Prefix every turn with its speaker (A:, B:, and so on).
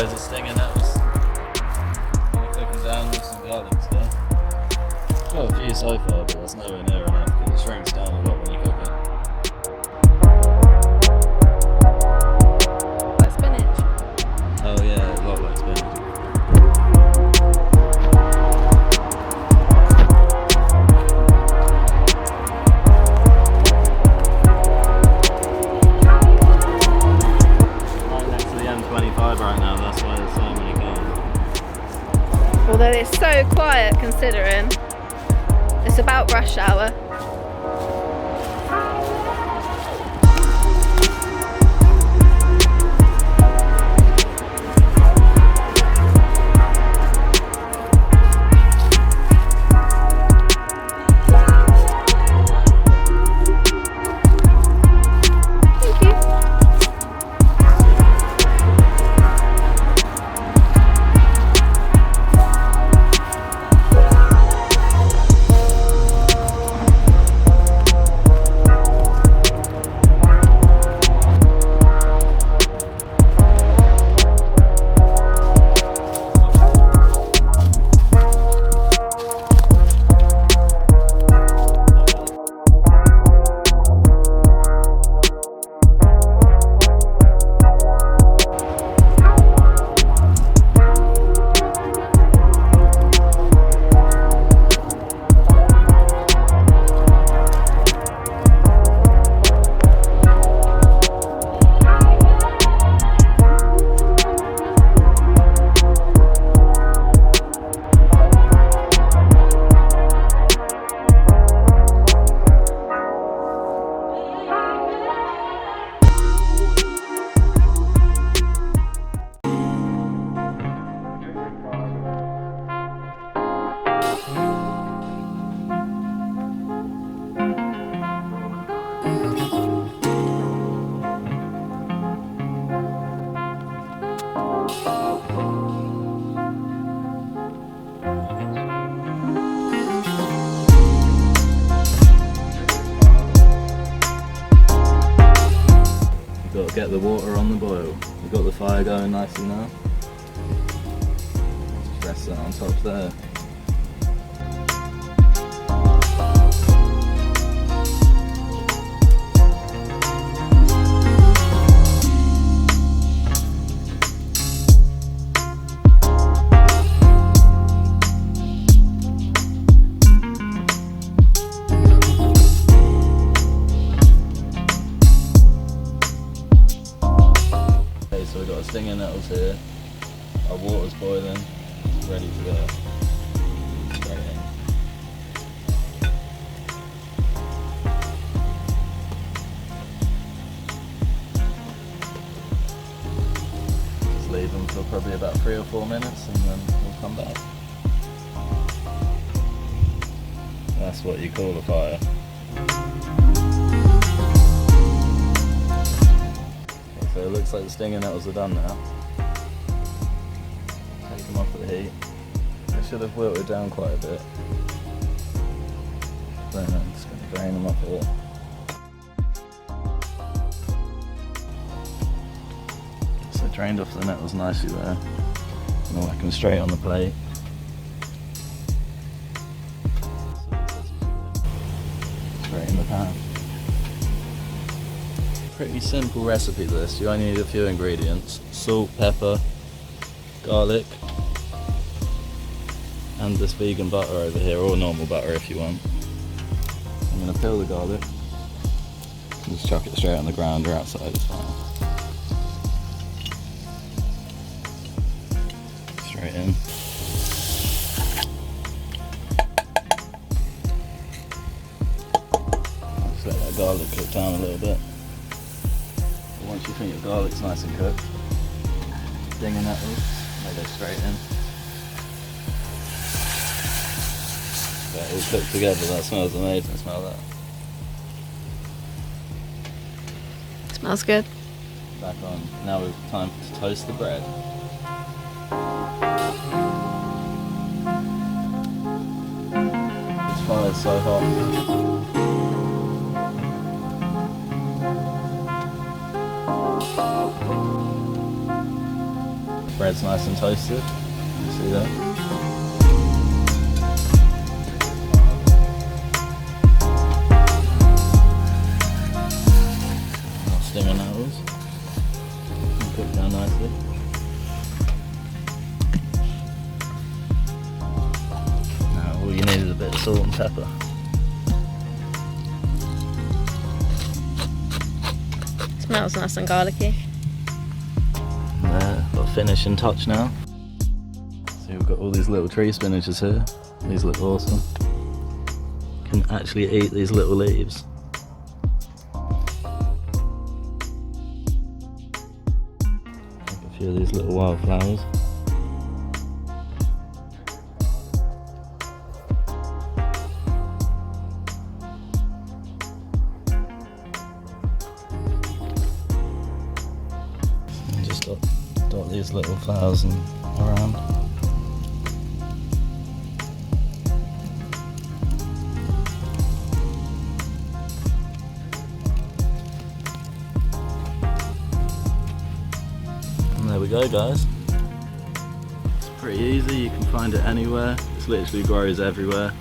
A: loads of stinger nettles. Cook them down with some garlic stuff. Got a few so far, but that's nowhere near enough because it shrinks down a lot when you cook it.
B: Like spinach.
A: Oh yeah, a lot like spinach. Right next to the M25 right now, that's why there's so many cars.
B: Although it's so quiet considering it's about rush hour.
A: Got to get the water on the boil. We've got the fire going nicely now. Just rest that on top there. So we've got a stinger nettles here, our water's boiling, ready to go. Straight in. Just leave them for probably about 3 or 4 minutes and then we'll come back. That's what you call a fire. So it looks like the stinger nettles are done now. Take them off the heat. I should have wilted down quite a bit. Then I'm just going to drain them off here. So drained off the nettles nicely there. And I'll whack them straight on the plate. Straight in the pan. Pretty simple recipe this. You only need a few ingredients: salt, pepper, garlic, and this vegan butter over here, or normal butter if you want. I'm going to peel the garlic and just chuck it straight on the ground or outside, it's fine. Straight in. Just let that garlic cook down a little bit. Once you think your garlic's nice and cooked, stinger nettles, they go straight in. They're all cooked together, that smells amazing, smell that.
B: Smells good.
A: Back on. Now it's time to toast the bread. This fire's so hot. bread's nice and toasted. You see that? Stinger nettles. Cook down nicely. Now all you need is a bit of salt and pepper.
B: Smells nice and garlicky.
A: There, got a finishing touch now. So we've got all these little tree spinaches here. These look awesome. You can actually eat these little leaves. A few of these little wildflowers. And just dot these little flowers around. There we go, guys. It's pretty easy, you can find it anywhere. It literally grows everywhere.